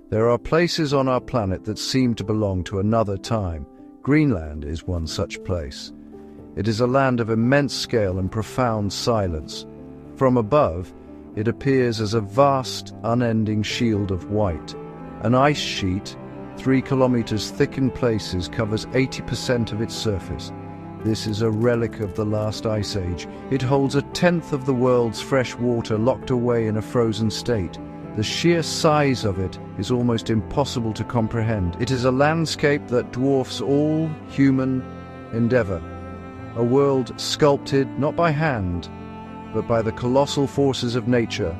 There are places on our planet that seem to belong to another time. Greenland is one such place. It is a land of immense scale and profound silence. From above, it appears as a vast, unending shield of white. An ice sheet, 3 kilometers thick in places, covers 80% of its surface. This is a relic of the last ice age. It holds 1/10 of the world's fresh water locked away in a frozen state. The sheer size of it is almost impossible to comprehend. It is a landscape that dwarfs all human endeavor. A world sculpted not by hand, but by the colossal forces of nature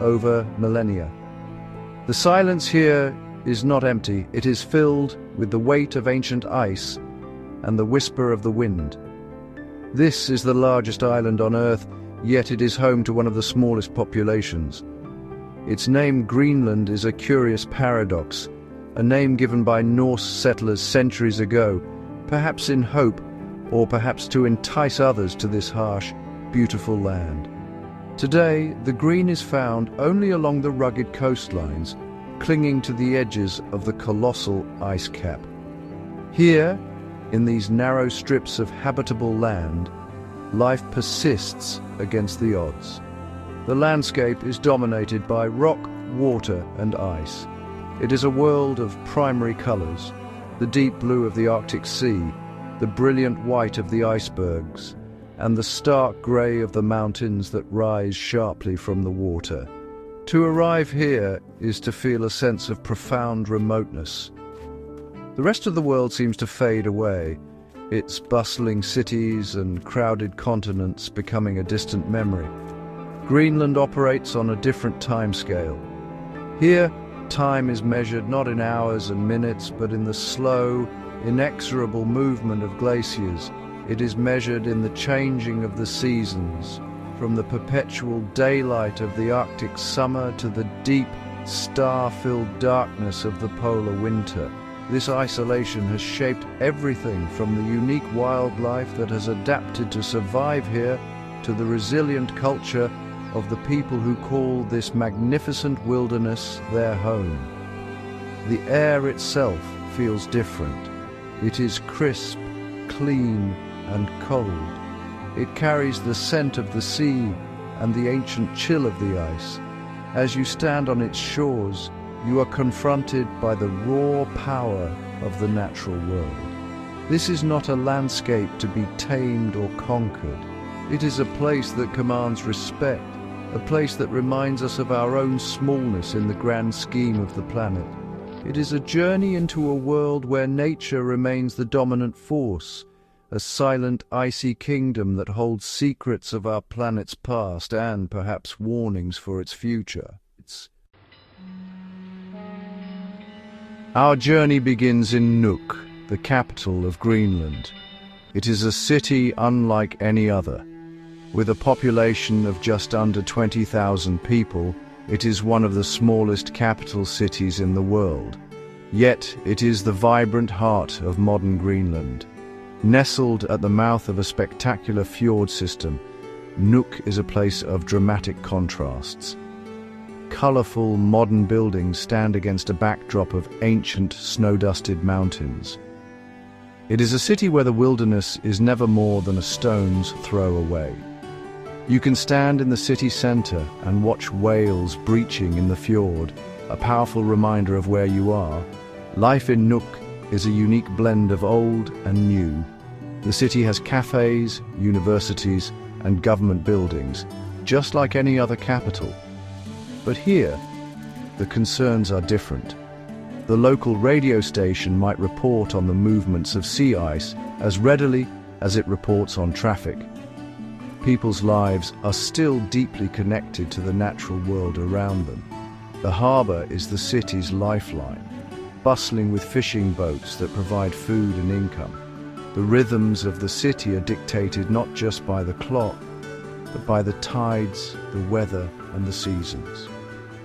over millennia. The silence here is not empty. It is filled with the weight of ancient ice and the whisper of the wind. This is the largest island on Earth, yet it is home to one of the smallest populations. Its name, Greenland, is a curious paradox, a name given by Norse settlers centuries ago, perhaps in hope, or perhaps to entice others to this harsh, beautiful land. Today, the green is found only along the rugged coastlines, clinging to the edges of the colossal ice cap. Here, in these narrow strips of habitable land, life persists against the odds. The landscape is dominated by rock, water, and ice. It is a world of primary colors: the deep blue of the Arctic Sea, the brilliant white of the icebergs, and the stark gray of the mountains that rise sharply from the water. To arrive here is to feel a sense of profound remoteness. The rest of the world seems to fade away, its bustling cities and crowded continents becoming a distant memory. Greenland operates on a different time scale. Here, time is measured not in hours and minutes, but in the slow, inexorable movement of glaciers. It is measured in the changing of the seasons, from the perpetual daylight of the Arctic summer to the deep, star-filled darkness of the polar winter. This isolation has shaped everything from the unique wildlife that has adapted to survive here to the resilient culture of the people who call this magnificent wilderness their home. The air itself feels different. It is crisp, clean, and cold. It carries the scent of the sea and the ancient chill of the ice. As you stand on its shores, you are confronted by the raw power of the natural world. This is not a landscape to be tamed or conquered. It is a place that commands respect, a place that reminds us of our own smallness in the grand scheme of the planet. It is a journey into a world where nature remains the dominant force, a silent, icy kingdom that holds secrets of our planet's past and perhaps warnings for its future. Our journey begins in Nuuk, the capital of Greenland. It is a city unlike any other. With a population of just under 20,000 people, it is one of the smallest capital cities in the world. Yet it is the vibrant heart of modern Greenland. Nestled at the mouth of a spectacular fjord system, Nuuk is a place of dramatic contrasts. Colorful modern buildings stand against a backdrop of ancient snow-dusted mountains. It is a city where the wilderness is never more than a stone's throw away. You can stand in the city center and watch whales breaching in the fjord, a powerful reminder of where you are. Life in Nuuk is a unique blend of old and new. The city has cafes, universities, and government buildings, just like any other capital. But here, the concerns are different. The local radio station might report on the movements of sea ice as readily as it reports on traffic. People's lives are still deeply connected to the natural world around them. The harbor is the city's lifeline, bustling with fishing boats that provide food and income. The rhythms of the city are dictated not just by the clock, but by the tides, the weather, and the seasons.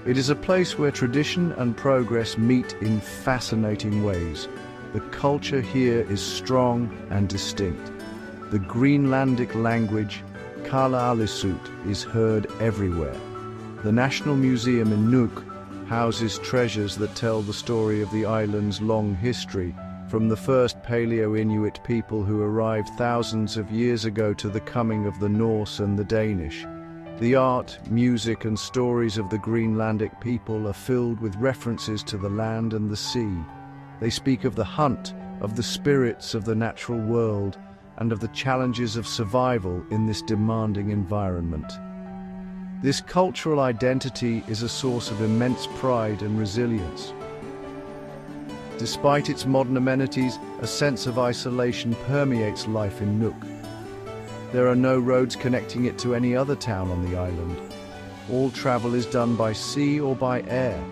It is a place where tradition and progress meet in fascinating ways. The culture here is strong and distinct. The Greenlandic language, Ilulissat, is heard everywhere. The National Museum in Nuuk houses treasures that tell the story of the island's long history, from the first Paleo-Inuit people who arrived thousands of years ago to the coming of the Norse and the Danish. The art, music, and stories of the Greenlandic people are filled with references to the land and the sea. They speak of the hunt, of the spirits of the natural world, and of the challenges of survival in this demanding environment. This cultural identity is a source of immense pride and resilience. Despite its modern amenities, a sense of isolation permeates life in Nuuk. There are no roads connecting it to any other town on the island. All travel is done by sea or by air.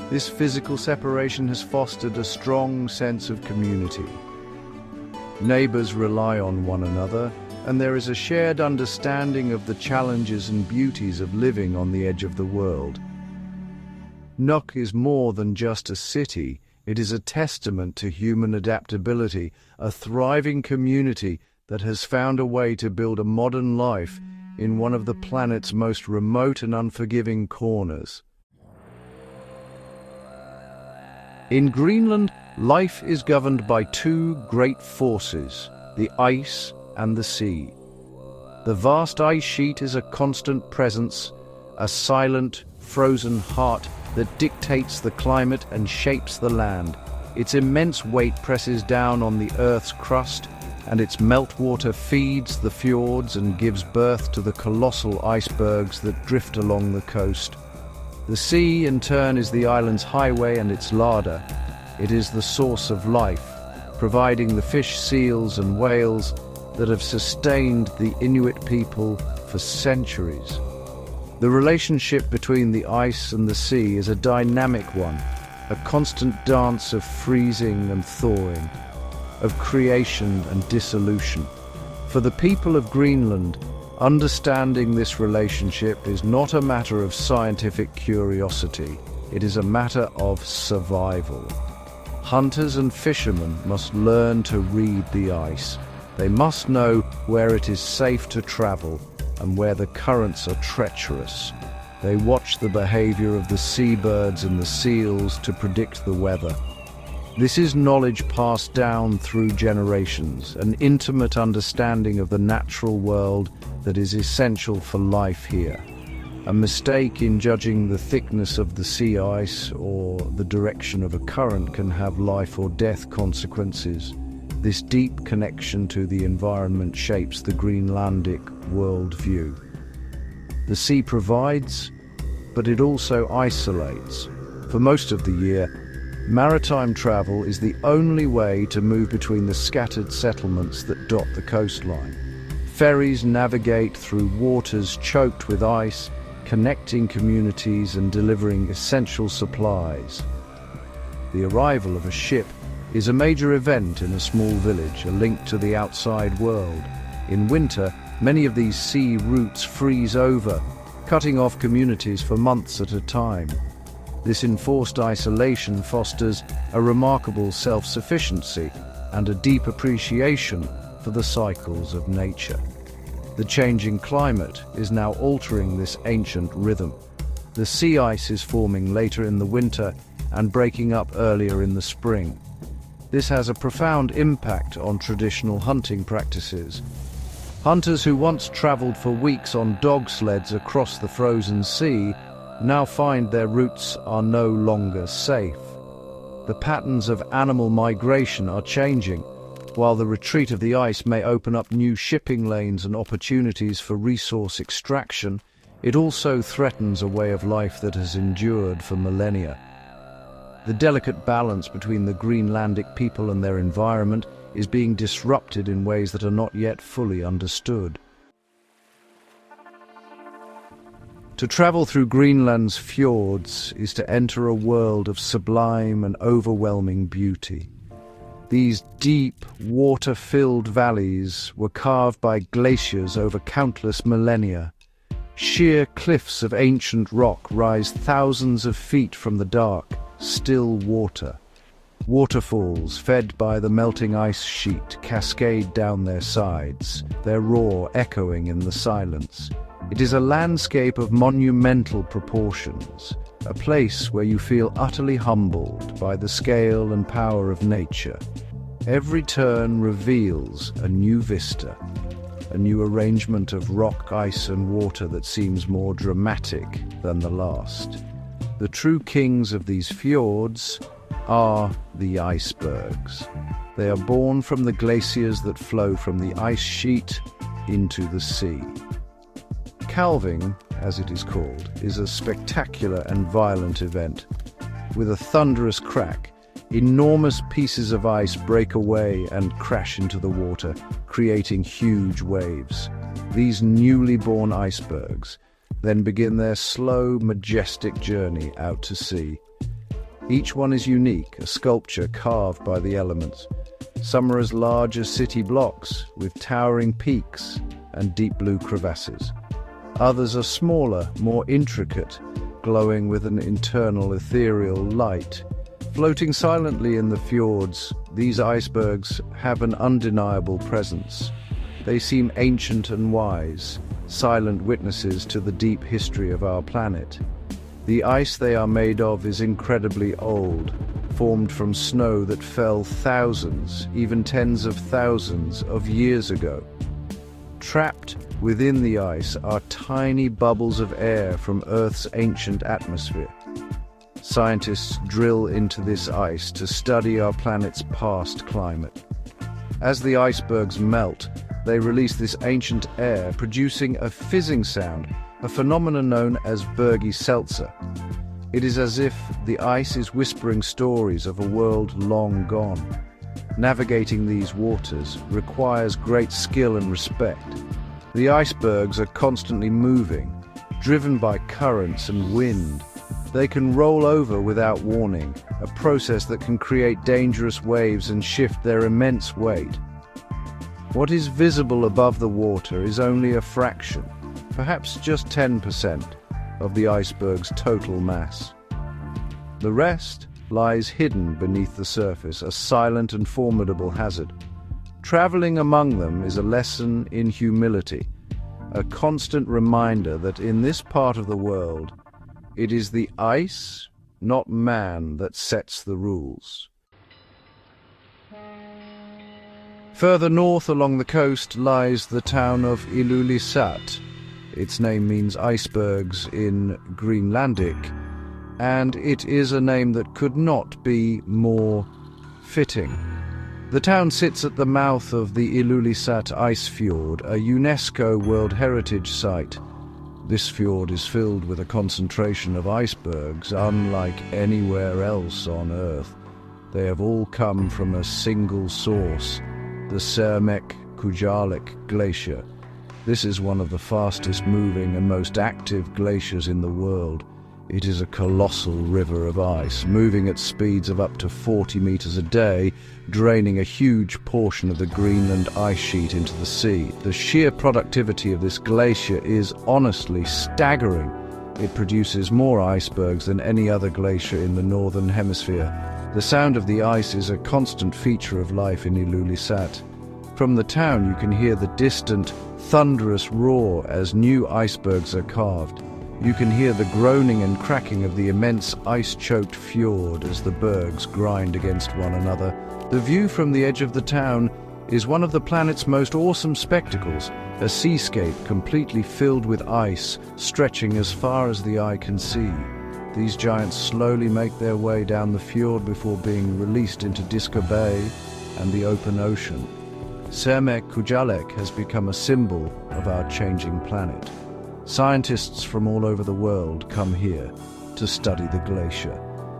This physical separation has fostered a strong sense of community. Neighbors rely on one another, and there is a shared understanding of the challenges and beauties of living on the edge of the world. Nuuk is more than just a city. It is a testament to human adaptability, a thriving community that has found a way to build a modern life in one of the planet's most remote and unforgiving corners. In Greenland, life is governed by two great forces, the ice and the sea. The vast ice sheet is a constant presence, a silent, frozen heart that dictates the climate and shapes the land. Its immense weight presses down on the Earth's crust, and its meltwater feeds the fjords and gives birth to the colossal icebergs that drift along the coast. The sea, in turn, is the island's highway and its larder. It is the source of life, providing the fish, seals, and whales that have sustained the Inuit people for centuries. The relationship between the ice and the sea is a dynamic one, a constant dance of freezing and thawing, of creation and dissolution. For the people of Greenland, understanding this relationship is not a matter of scientific curiosity, it is a matter of survival. Hunters and fishermen must learn to read the ice. They must know where it is safe to travel and where the currents are treacherous. They watch the behavior of the seabirds and the seals to predict the weather. This is knowledge passed down through generations, an intimate understanding of the natural world that is essential for life here. A mistake in judging the thickness of the sea ice or the direction of a current can have life or death consequences. This deep connection to the environment shapes the Greenlandic worldview. The sea provides, but it also isolates. For most of the year, maritime travel is the only way to move between the scattered settlements that dot the coastline. Ferries navigate through waters choked with ice, connecting communities and delivering essential supplies. The arrival of a ship is a major event in a small village, a link to the outside world. In winter, many of these sea routes freeze over, cutting off communities for months at a time. This enforced isolation fosters a remarkable self-sufficiency and a deep appreciation for the cycles of nature. The changing climate is now altering this ancient rhythm. The sea ice is forming later in the winter and breaking up earlier in the spring. This has a profound impact on traditional hunting practices. Hunters who once traveled for weeks on dog sleds across the frozen sea now find their routes are no longer safe. The patterns of animal migration are changing. While the retreat of the ice may open up new shipping lanes and opportunities for resource extraction, it also threatens a way of life that has endured for millennia. The delicate balance between the Greenlandic people and their environment is being disrupted in ways that are not yet fully understood. To travel through Greenland's fjords is to enter a world of sublime and overwhelming beauty. These deep, water-filled valleys were carved by glaciers over countless millennia. Sheer cliffs of ancient rock rise thousands of feet from the dark, still water. Waterfalls, fed by the melting ice sheet, cascade down their sides, their roar echoing in the silence. It is a landscape of monumental proportions. a place where you feel utterly humbled by the scale and power of nature. Every turn reveals a new vista, a new arrangement of rock, ice and water that seems more dramatic than the last. The true kings of these fjords are the icebergs. They are born from the glaciers that flow from the ice sheet into the sea. Calving, as it is called, is a spectacular and violent event. With a thunderous crack, enormous pieces of ice break away and crash into the water, creating huge waves. These newly born icebergs then begin their slow, majestic journey out to sea. Each one is unique, a sculpture carved by the elements. Some are as large as city blocks, with towering peaks and deep blue crevasses. Others are smaller, more intricate, glowing with an internal ethereal light. Floating silently in the fjords, these icebergs have an undeniable presence. They seem ancient and wise, silent witnesses to the deep history of our planet. The ice they are made of is incredibly old, formed from snow that fell thousands, even tens of thousands of years ago. Trapped within the ice are tiny bubbles of air from Earth's ancient atmosphere. Scientists drill into this ice to study our planet's past climate. As the icebergs melt, they release this ancient air, producing a fizzing sound, a phenomenon known as bergy seltzer. It is as if the ice is whispering stories of a world long gone. Navigating these waters requires great skill and respect. The icebergs are constantly moving, driven by currents and wind. They can roll over without warning, a process that can create dangerous waves and shift their immense weight. What is visible above the water is only a fraction, perhaps just 10%, of the iceberg's total mass. The rest lies hidden beneath the surface, a silent and formidable hazard. Traveling among them is a lesson in humility, a constant reminder that in this part of the world, it is the ice, not man, that sets the rules. Further north along the coast lies the town of Ilulissat. Its name means icebergs in Greenlandic, and it is a name that could not be more fitting. The town sits at the mouth of the Ilulissat ice fjord, a UNESCO World Heritage Site. This fjord is filled with a concentration of icebergs unlike anywhere else on Earth. They have all come from a single source, the Kujalleq Glacier. This is one of the fastest moving and most active glaciers in the world. It is a colossal river of ice, moving at speeds of up to 40 meters a day, draining a huge portion of the Greenland ice sheet into the sea. The sheer productivity of this glacier is honestly staggering. It produces more icebergs than any other glacier in the northern hemisphere. The sound of the ice is a constant feature of life in Ilulissat. From the town you can hear the distant, thunderous roar as new icebergs are carved. You can hear the groaning and cracking of the immense ice-choked fjord as the bergs grind against one another. The view from the edge of the town is one of the planet's most awesome spectacles, a seascape completely filled with ice, stretching as far as the eye can see. These giants slowly make their way down the fjord before being released into Disco Bay and the open ocean. Kujalleq has become a symbol of our changing planet. Scientists from all over the world come here to study the glacier.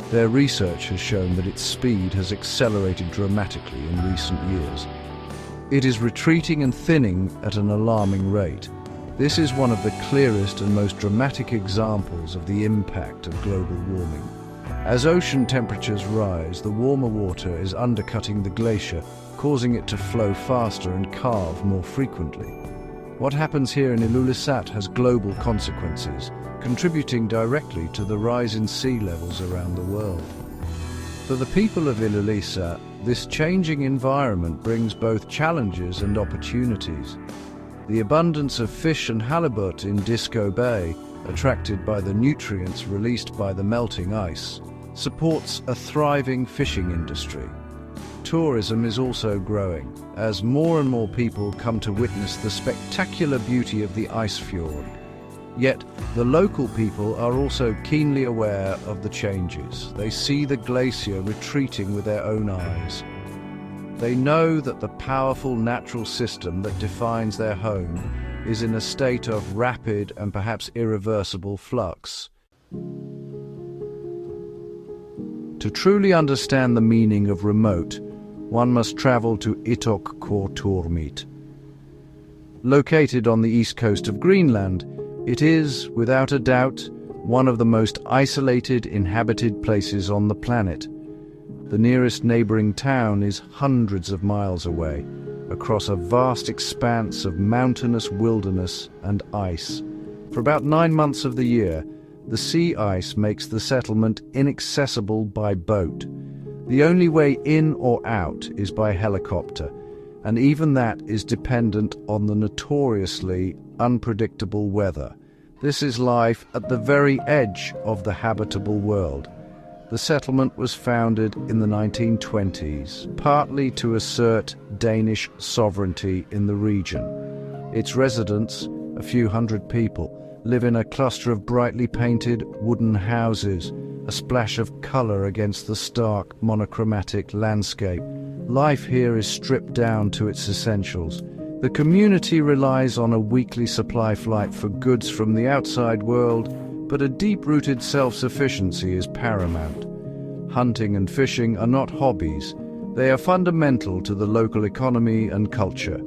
Their research has shown that its speed has accelerated dramatically in recent years. It is retreating and thinning at an alarming rate. This is one of the clearest and most dramatic examples of the impact of global warming. As ocean temperatures rise, the warmer water is undercutting the glacier, causing it to flow faster and calve more frequently. What happens here in Ilulissat has global consequences, contributing directly to the rise in sea levels around the world. For the people of Ilulissat, this changing environment brings both challenges and opportunities. The abundance of fish and halibut in Disco Bay attracted by the nutrients released by the melting ice, supports a thriving fishing industry. Tourism is also growing, as more and more people come to witness the spectacular beauty of the ice fjord. Yet, the local people are also keenly aware of the changes. They see the glacier retreating with their own eyes. They know that the powerful natural system that defines their home is in a state of rapid and perhaps irreversible flux. To truly understand the meaning of remote, one must travel to Inuit. Located on the east coast of Greenland, it is, without a doubt, one of the most isolated inhabited places on the planet. The nearest neighboring town is hundreds of miles away, across a vast expanse of mountainous wilderness and ice. For about 9 months of the year, the sea ice makes the settlement inaccessible by boat. The only way in or out is by helicopter, and even that is dependent on the notoriously unpredictable weather. This is life at the very edge of the habitable world. The settlement was founded in the 1920s, partly to assert Danish sovereignty in the region. Its residents, a few hundred people, live in a cluster of brightly painted wooden houses, a splash of color against the stark, monochromatic landscape. Life here is stripped down to its essentials. The community relies on a weekly supply flight for goods from the outside world, but a deep-rooted self-sufficiency is paramount. Hunting and fishing are not hobbies. They are fundamental to the local economy and culture.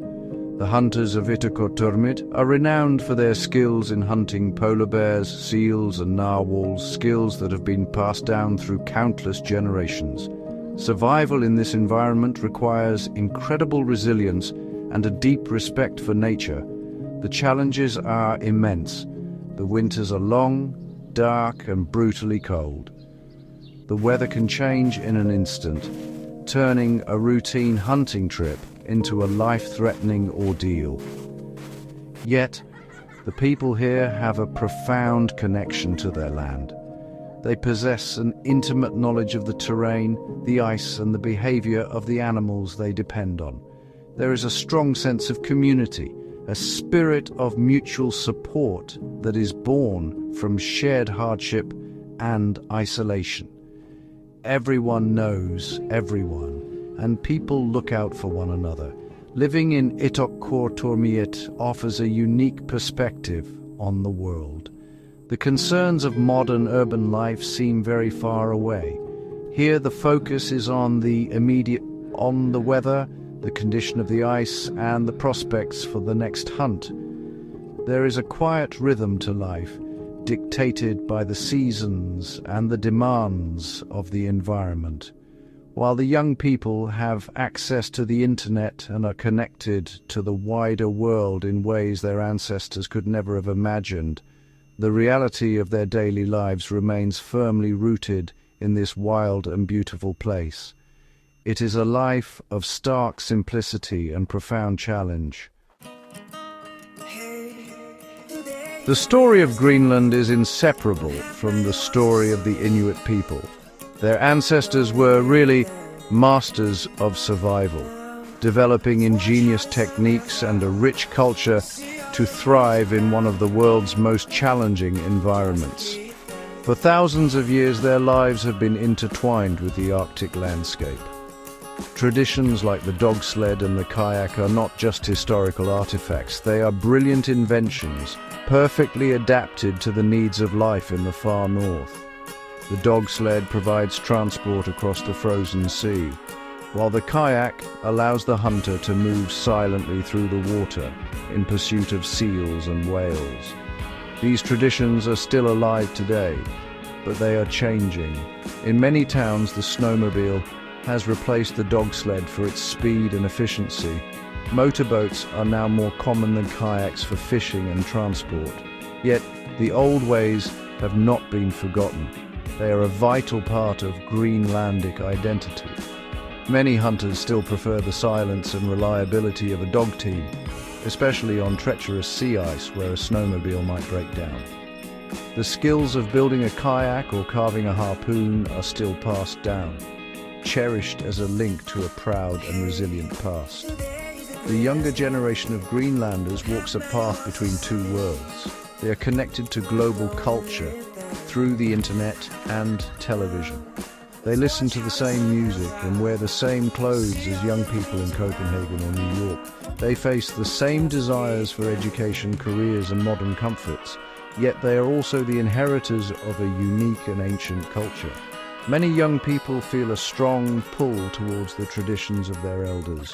The hunters of Inuit are renowned for their skills in hunting polar bears, seals and narwhals, skills that have been passed down through countless generations. Survival in this environment requires incredible resilience and a deep respect for nature. The challenges are immense. The winters are long, dark and brutally cold. The weather can change in an instant, turning a routine hunting trip into a life-threatening ordeal. Yet, the people here have a profound connection to their land. They possess an intimate knowledge of the terrain, the ice and the behavior of the animals they depend on. There is a strong sense of community, a spirit of mutual support that is born from shared hardship and isolation. Everyone knows everyone, and people look out for one another. Living in Inuit offers a unique perspective on the world. The concerns of modern urban life seem very far away. Here the focus is on the weather, the condition of the ice, and the prospects for the next hunt. There is a quiet rhythm to life, dictated by the seasons and the demands of the environment. While the young people have access to the internet and are connected to the wider world in ways their ancestors could never have imagined, the reality of their daily lives remains firmly rooted in this wild and beautiful place. It is a life of stark simplicity and profound challenge. The story of Greenland is inseparable from the story of the Inuit people. Their ancestors were really masters of survival, developing ingenious techniques and a rich culture to thrive in one of the world's most challenging environments. For thousands of years, their lives have been intertwined with the Arctic landscape. Traditions like the dog sled and the kayak are not just historical artifacts, they are brilliant inventions, perfectly adapted to the needs of life in the far north. The dog sled provides transport across the frozen sea, while the kayak allows the hunter to move silently through the water in pursuit of seals and whales. These traditions are still alive today, but they are changing. In many towns, the snowmobile has replaced the dog sled for its speed and efficiency. Motorboats are now more common than kayaks for fishing and transport. Yet, the old ways have not been forgotten. They are a vital part of Greenlandic identity. Many hunters still prefer the silence and reliability of a dog team, especially on treacherous sea ice where a snowmobile might break down. The skills of building a kayak or carving a harpoon are still passed down, cherished as a link to a proud and resilient past. The younger generation of Greenlanders walks a path between two worlds. They are connected to global culture through the internet and television. They listen to the same music and wear the same clothes as young people in Copenhagen or New York. They face the same desires for education, careers, and modern comforts, yet they are also the inheritors of a unique and ancient culture. Many young people feel a strong pull towards the traditions of their elders.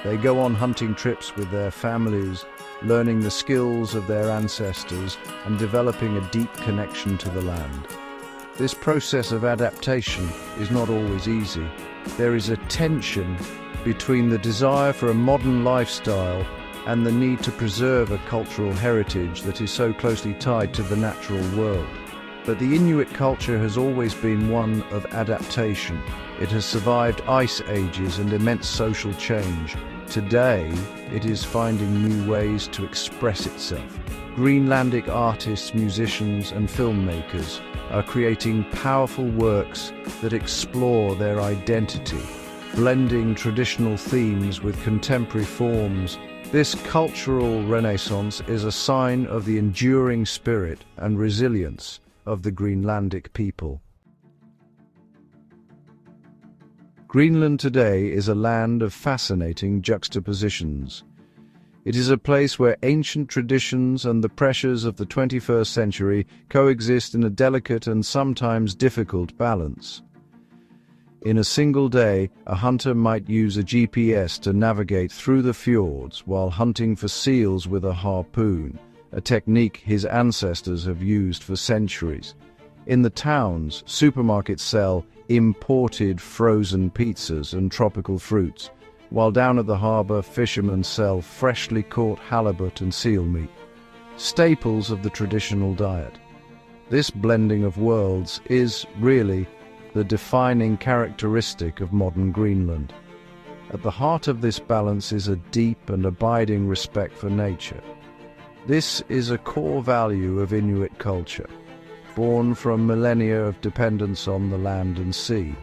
They go on hunting trips with their families, learning the skills of their ancestors and developing a deep connection to the land. This process of adaptation is not always easy. There is a tension between the desire for a modern lifestyle and the need to preserve a cultural heritage that is so closely tied to the natural world. But the Inuit culture has always been one of adaptation. It has survived ice ages and immense social change. Today, it is finding new ways to express itself. Greenlandic artists, musicians, and filmmakers are creating powerful works that explore their identity, blending traditional themes with contemporary forms. This cultural renaissance is a sign of the enduring spirit and resilience of the Greenlandic people. Greenland today is a land of fascinating juxtapositions. It is a place where ancient traditions and the pressures of the 21st century coexist in a delicate and sometimes difficult balance. In a single day, a hunter might use a GPS to navigate through the fjords while hunting for seals with a harpoon, a technique his ancestors have used for centuries. In the towns, supermarkets sell imported frozen pizzas and tropical fruits, while down at the harbour, fishermen sell freshly caught halibut and seal meat, staples of the traditional diet. This blending of worlds is really the defining characteristic of modern Greenland. At the heart of this balance is a deep and abiding respect for nature. This is a core value of Inuit culture, born from millennia of dependence on the land and sea.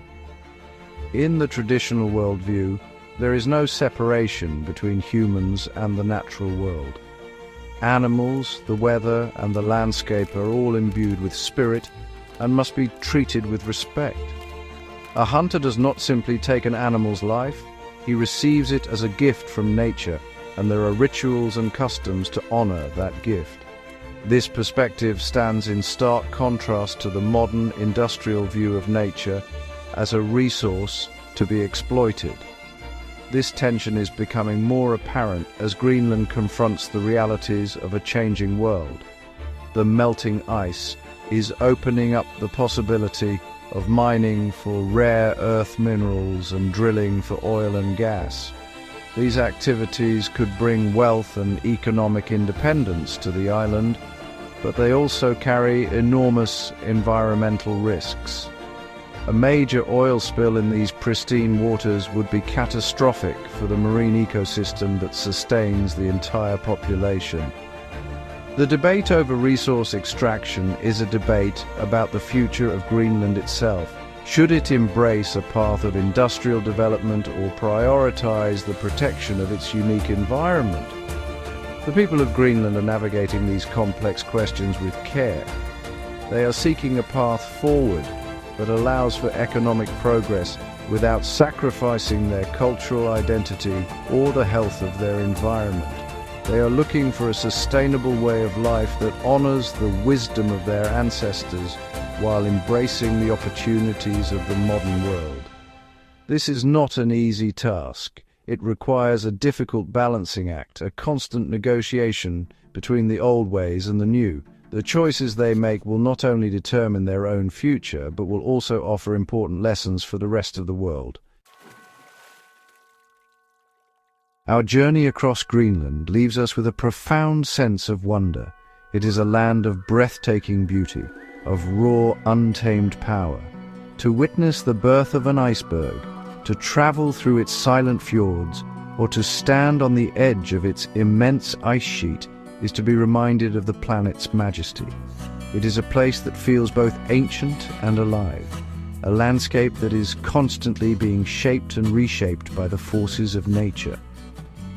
In the traditional worldview, there is no separation between humans and the natural world. Animals, the weather, and the landscape are all imbued with spirit and must be treated with respect. A hunter does not simply take an animal's life, he receives it as a gift from nature, and there are rituals and customs to honor that gift. This perspective stands in stark contrast to the modern industrial view of nature as a resource to be exploited. This tension is becoming more apparent as Greenland confronts the realities of a changing world. The melting ice is opening up the possibility of mining for rare earth minerals and drilling for oil and gas. These activities could bring wealth and economic independence to the island, but they also carry enormous environmental risks. A major oil spill in these pristine waters would be catastrophic for the marine ecosystem that sustains the entire population. The debate over resource extraction is a debate about the future of Greenland itself. Should it embrace a path of industrial development or prioritize the protection of its unique environment? The people of Greenland are navigating these complex questions with care. They are seeking a path forward that allows for economic progress without sacrificing their cultural identity or the health of their environment. They are looking for a sustainable way of life that honors the wisdom of their ancestors while embracing the opportunities of the modern world. This is not an easy task. It requires a difficult balancing act, a constant negotiation between the old ways and the new. The choices they make will not only determine their own future, but will also offer important lessons for the rest of the world. Our journey across Greenland leaves us with a profound sense of wonder. It is a land of breathtaking beauty, of raw, untamed power. To witness the birth of an iceberg, to travel through its silent fjords, or to stand on the edge of its immense ice sheet is to be reminded of the planet's majesty. It is a place that feels both ancient and alive, a landscape that is constantly being shaped and reshaped by the forces of nature.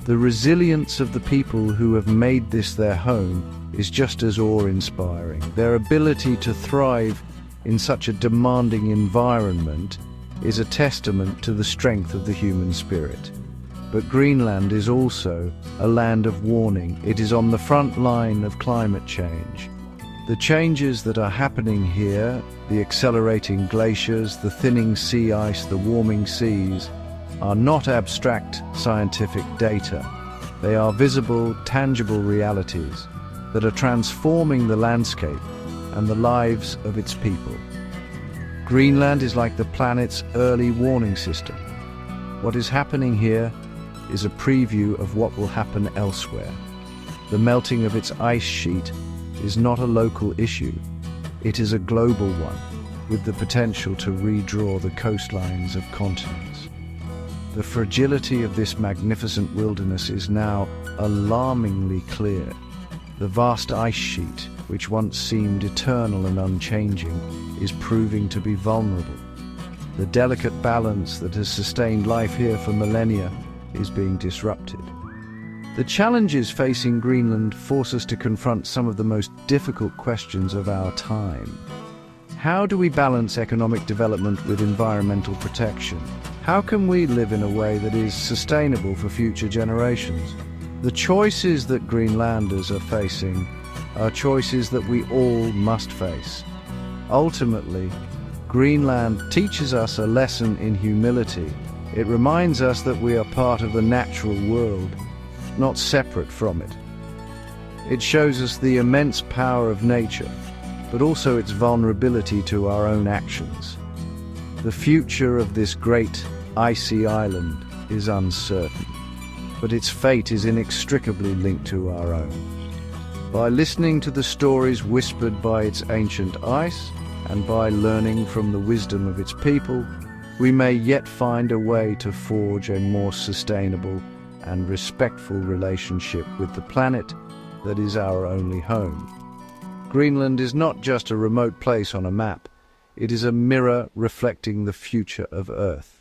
The resilience of the people who have made this their home is just as awe-inspiring. Their ability to thrive in such a demanding environment is a testament to the strength of the human spirit. But Greenland is also a land of warning. It is on the front line of climate change. The changes that are happening here, the accelerating glaciers, the thinning sea ice, the warming seas, are not abstract scientific data. They are visible, tangible realities that are transforming the landscape and the lives of its people. Greenland is like the planet's early warning system. What is happening here is a preview of what will happen elsewhere. The melting of its ice sheet is not a local issue. It is a global one, with the potential to redraw the coastlines of continents. The fragility of this magnificent wilderness is now alarmingly clear. The vast ice sheet, which once seemed eternal and unchanging, is proving to be vulnerable. The delicate balance that has sustained life here for millennia is being disrupted. The challenges facing Greenland force us to confront some of the most difficult questions of our time. How do we balance economic development with environmental protection? How can we live in a way that is sustainable for future generations? The choices that Greenlanders are facing are choices that we all must face. Ultimately, Greenland teaches us a lesson in humility. It reminds us that we are part of the natural world, not separate from it. It shows us the immense power of nature, but also its vulnerability to our own actions. The future of this great icy island is uncertain, but its fate is inextricably linked to our own. By listening to the stories whispered by its ancient ice, and by learning from the wisdom of its people, we may yet find a way to forge a more sustainable and respectful relationship with the planet that is our only home. Greenland is not just a remote place on a map. It is a mirror reflecting the future of Earth.